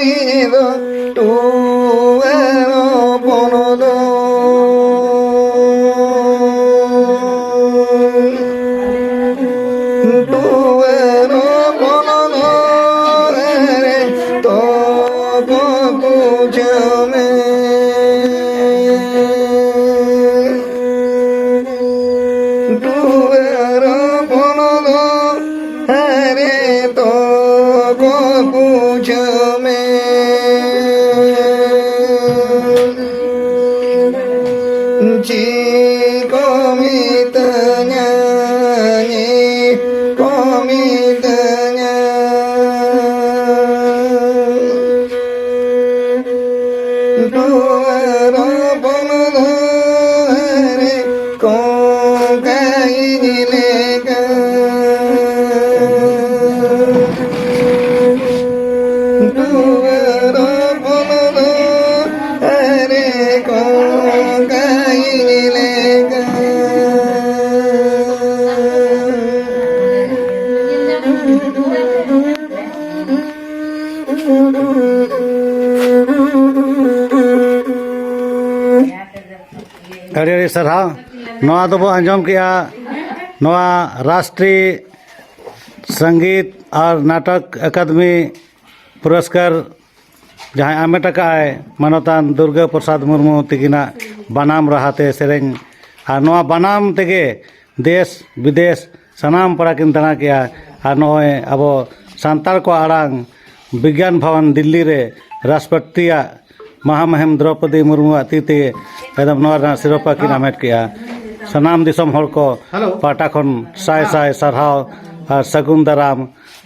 hido tuero ponodo tuero ponodo re to pujame tuero ponodo re to pujame ji komitanya ni komitanya tuero ponodo re ko kai lega tuero ponodo re ko kai lega अड़ी साराव नवा दबो आंजम किया नवा राष्ट्रीय संगीत और नाटक अकादमी पुरस्कार जहाँ आमेट है मानतान दुर्गा प्रसाद मुर्मू तकिना बनाम राहते सेरें और नवा बनाम तेगे देश विदेश सनाम पड़ा किन तना किया और नॉय अब सांताल को आड़ांग विज्ञान भवन दिल्ली रे राष्ट्रपति महामहिम द्रौपदी मुर्मू तीते एकदम नवा सिरोपा किन आमेट किया सनाम दिसम हर को पाटा खन साय साय सरहाव और सगुन दाराम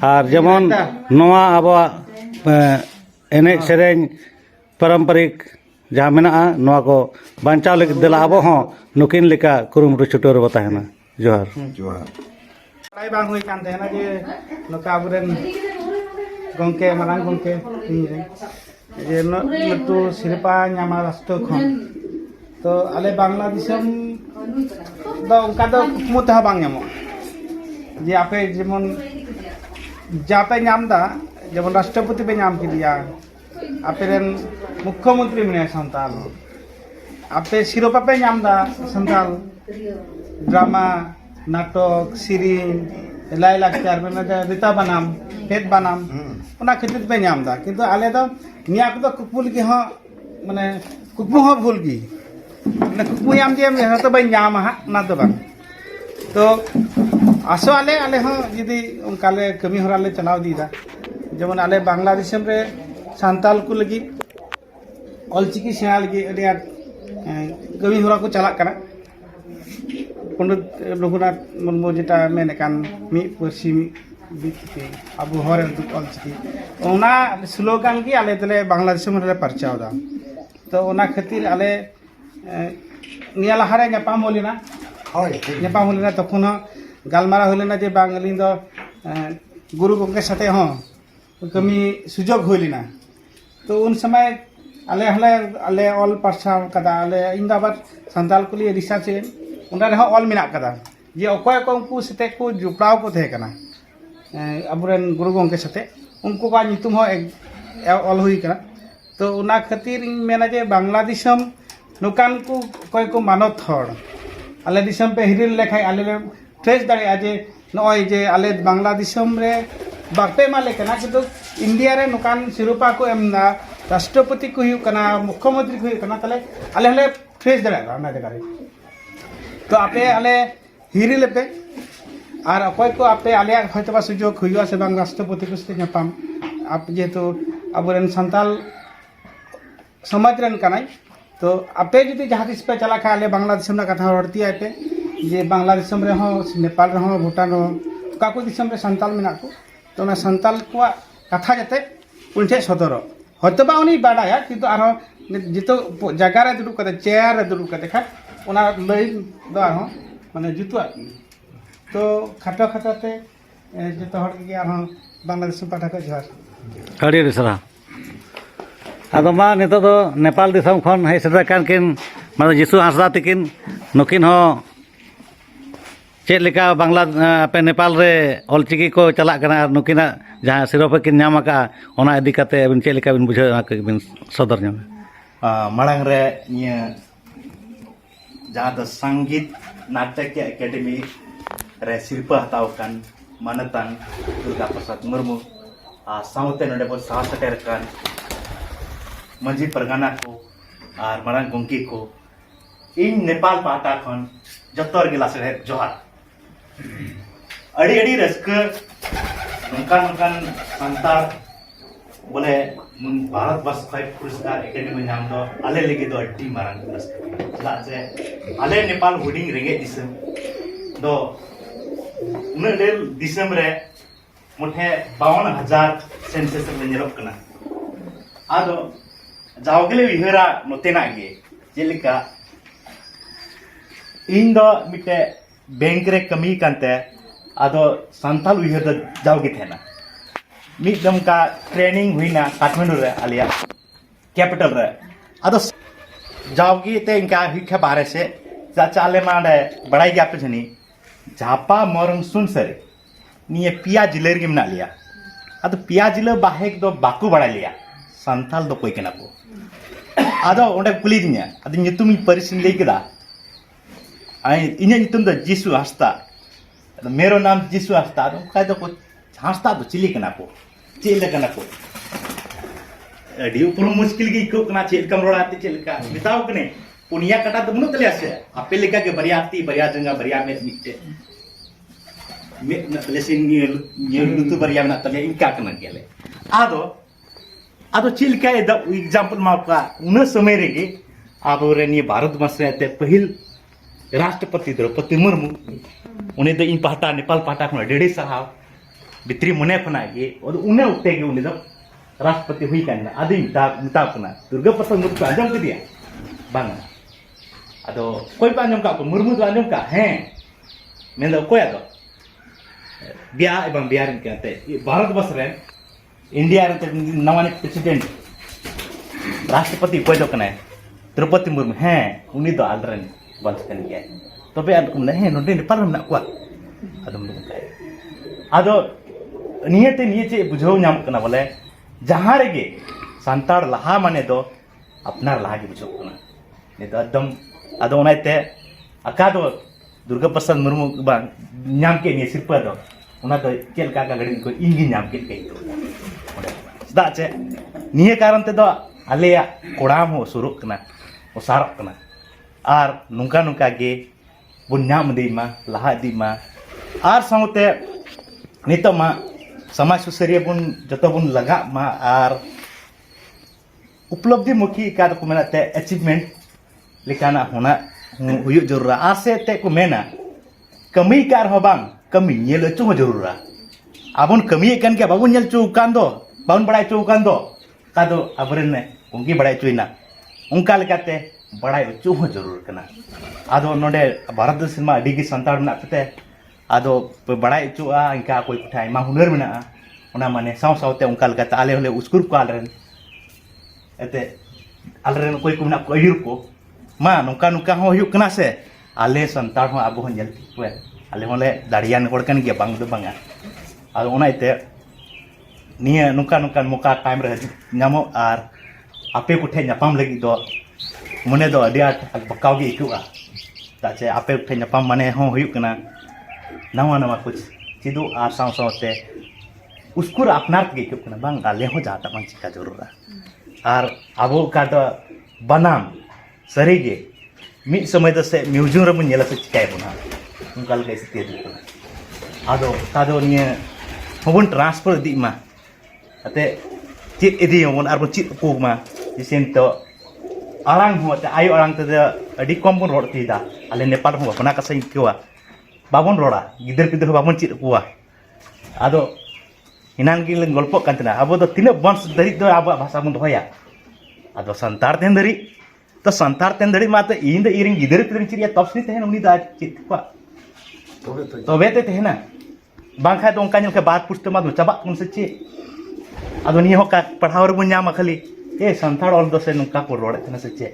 और जेमन नवा अब एने सेरें पारंपरिक जहाँ मेना नवा को बांचाव लगे दिला अब हों नुकिन लेका कुरुमुटु छुटोर बताहेना जोहार जोहार पढ़ाई बांग हुई कान तेना जे नोका अबरेन गंके मारांग गंके जे लटू सिरपा ᱧᱟᱢᱟ राष्ट्र खन तो आले बांग्ला दिसम दो उनका दो कुकमु तहा बांग ᱧᱟᱢᱚ जे आपे जेमन जापे ᱧᱟᱢदा जेमन राष्ट्रपति पे ᱧᱟᱢ किदिया आपे रेन मुख्यमंत्री मने संताल आपे सिरोपा पे ᱧᱟᱢदा संताल ड्रामा नाटक सीरीन लाई लाक्चार में रीता बनाम हेद बनाम उना खातिर पे ᱧᱟᱢदा किंतु आले दो निया को कुकमुल की हाँ माने कुकमु हाँ भूल की माने कुकमु याम जे हतो बाय ᱧᱟᱢᱟ हा ना तो बांग तो आसो आले आले हाँ यदि उनकाले कमी होरा ले चलाव दीदा जेमन आले बांग्लादेश रे सांताल को लगी ऑलचिकी सेना लगी अड़ी आट कमी होरा को चलाक कना पंडित रघुनाथ मुर्मू जेटा मेने कान मी पर्सी बिकते अबु हरे दुक ऑलचिकी ओना स्लोगान की आले तले बांग्लादेश में रे परचाव दा तो ओना खातिर आले निया लहारे ᱧᱟᱯᱟᱢ होलिना ᱧᱟᱯᱟᱢ होलिना तखन गालमारा होलिना जे बांगली दो गुरु गंगे साथे हो कमी सुजोग होलिना तो उन समय आले हले आले ऑल पार्सा कदा आले इंदाबाद संताल को लिए रिसर्च उनरा रे ऑल मिना कदा जे अकोय को उनको सते को जुपड़ाव को थे कना अबुरेन गुरु गंगे साथे उनको का नितुम हो ऑल हुई कना तो उना खातिर मेना जे बांग्लादेशम नुकान को कोई को मानत हड़ आले दिसम पे हिरिल लेखाय आले ट्रेस दाड़े आजे नय जे आले बांग्लादेशम रे बापे माले कना किंतु इंडिया रे नुकान सिरोपा को एमना राष्ट्रपति को हुई कना मुख्यमंत्री को हुई कना तले आले हले ट्रेस दाड़े ना जगह रे तो आपे आले हिरिल पे और अकोय को आपे आले हयतोबा सुजोग हुआ से बांग राष्ट्रपति को से ᱧᱟᱯᱟᱢ आप जेहेतु अबुरेन संताल समाज रन कनाई तो आपे जुदी जहाँ किस पे चला खा आले बांग्लादेश में कथा हड़ती है पे जे बांग्लादेश में हो नेपाल रे हो भूटान हो काको दिसम रे संताल मेना को तो ना संताल को कथा जते उनठे सदर हयतोबा उनी बाडाया किंतु आरो जितो जगह रे दुडुब कते चेयर रे दुडुब कते खा ओना लई दो आरो माने जुतुआ तो खाटो खाटोते जितो हड़ के आरो बांग्लादेश पाठा को जोहार अड़ी सरा आदो मा नितो दो नेपाल दिसम खन हे सेदा कान किन माने जिसु हांसदा तकिन नुकिन हो चेक लेका बांग्ला पे नेपाल रे ऑलचिकी को चला कना नुकिना जहाँ सिरोपा किन नाम का ओना इदी काते अबिन चेक लेका बिन बुझाव बिन सदर ᱧᱟᱢ माड़ांग रे निया जहाँ द संगीत नाटक एकेडमी रे शिल्पा हताव कान मानतान दुर्गा प्रसाद मुर्मू साउते नडे बो सासटेर कान मंजी परगाना को और माड़ांग गोंकी को इन नेपाल पाटा खन जत्तर गिलास रे जोहार अड़ी अड़ी रस्क नंकान संतार बोले भारत वर्ष पुरस्कार एकेडमी नाम दो आले लेके दो अड्डी मारन पुरस्कार से आले नेपाल हुडिंग रेंगे दिसम दो उन डेल दिसम रे मुठे 52,000 सेंसस में निरप कना आदो जावगले विहरा नोतेना गे जेलिका इन दो मिटे बैंक रे कमी कांते आदो संताल विहर द जावगे थेना मिदम का ट्रेनिंग हुई ना काठमांडू रे आलिया कैपिटल रे आदो जावगी ते इनका हिखे बारे से चाले मांडे बड़ाई गया पे जनी झापा मोरंग सुन सरे निये पिया जिलेर के मना लिया आदो पिया जिले बाहेक दो बाकू बड़ा लिया संताल दो कोई केना को आदो ओंडे कुली दिया आदो नितुम परिसिन लेकेदा आई इन्हें नितुम दो जीसु हस्ता मेरो नाम जीसु हस्ता आदो काय दो को हस्ता दो चिली केना को चेल कना को अडी ऊपर मुश्किल की को कना चेल कम रोड़ाते चेल का बताओ कने पुनिया कटा तो मनु तले आसे आपे लेका के बरियाती बरिया जंगा बरिया में मिटे में लेसिन ये लुतु बरिया में तले इनका कना गेले आदो आदो चेल का एग्जांपल मा का उन समय रे आबो रे नि भारत वर्ष रे पहिल राष्ट्रपति द्रौपदी मुर्मू उन्हें तो इन पाटा नेपाल पाटा खन डेढ़ी साहब भित्री मने फना गे और उन्हें उठे गे उन्हें तो राष्ट्रपति हुई कान आदि मिता फना दुर्गा प्रसाद मुर्मू को आजम के दिया बांग अदो कोई पा आजम का को मुर्मू तो आजम का हैं मैं तो कोई आदो बिया एवं बिहार के अंते भारत वर्ष रे इंडिया रे नवाने प्रेसिडेंट राष्ट्रपति कोई तो कने द्रौपदी मुर्मू हैं उन्हें तो आलरन बंस कन गया तो बे अद कुम नहीं नोडे नेपाल में ना कुआ अदम दो आदो नियते नियचे बुझाव नाम कना बोले जहां रेगे संताड़ लहा माने दो अपनार लहा के बुझाव कना ने तो एकदम आदो ओनाते अका दो दुर्गा प्रसाद मुर्मू बा नाम के नि सिरपा दो ओना तो चेल का गड़ी को इंगी नाम के कई तो दा चे निये कारण ते दो आलेया कोड़ाम हो सुरुक कना ओ सारक कना आर नुका नुका गे बुन नाम दीमा लहा दीमा आर साउते नितो मा समाज सुसरिया बुन जतो बुन लगा मा आर उपलब्धि मुखी का को मेनाते अचीवमेंट लेकाना होना हुयु जरूरा आर से ते को मेना कमी कार हो बांग कमी नेल चो जरूरा आबुन कमी कन के बाबुन नेल चो कान दो बाबुन बड़ाई चो कान दो कादो अबरेन ने उनकी बड़ाई चोइना उनका लेकाते बड़ाई चो जरूर कना आदो नोडे भारत देश मा अडी की संताड़ ना कते आदो बड़ाई चोआ इनका कोई कुठाई मा हुनर में ना ओना माने साव सावते उनका लेकाते आले होले उसकुर को आलरेन एते आलरेन कोई को ना को अयुर को मा नुका नुका हो हुयु कना से आले संताड़ हो आबो हन जल्दी को आले होले दाड़ियान कोड़कन के बांग दो बांगा आदो ओना इते निया नुका नुका मुका टाइम रे नामो आर आपे कुठे नापाम लगी दो मने दो अडी आट बकाव गे इकुआ ताचे आपे उठे नापाम माने हो हुयु कना नवा नवा कुछ चिदु आर साव सावते उसकुर अपनार के इकु कना बांग आले हो जाता मन चिका जरूरा आर आबो का दो बनाम सरीगे मी समय द से म्यूजियम रे मन नेला से चिकाय बना उनका लगे से तेज आदो तादो निये होबन ट्रांसफर दी मा अते चित इदी होबन आर चित कोमा जिसेन तो आरांग हो ते आयो आरांग ते अडी कम बन रोड तीदा आले नेपाल हो बना का सही केवा बाबन रोड़ा गिदर पिदर बाबन चित कुआ आदो हिनान की गल्प कांतना अब तो तीन बंश दरी दो अब भाषा बन दोया आदो संतार तेन दरी तो संतार तेन दरी मा तो इन द इरिंग गिदर पिदर चिरिया तपसनी तेन उनी दा चित कुआ तबे ते तेना बांखा तो उनका के बात पुछते मा चाबा कुन से चे आदो नि हो का पढ़ावर बन नाम खाली ए संतार ऑल दो से नुका को रोड़े तेना से चे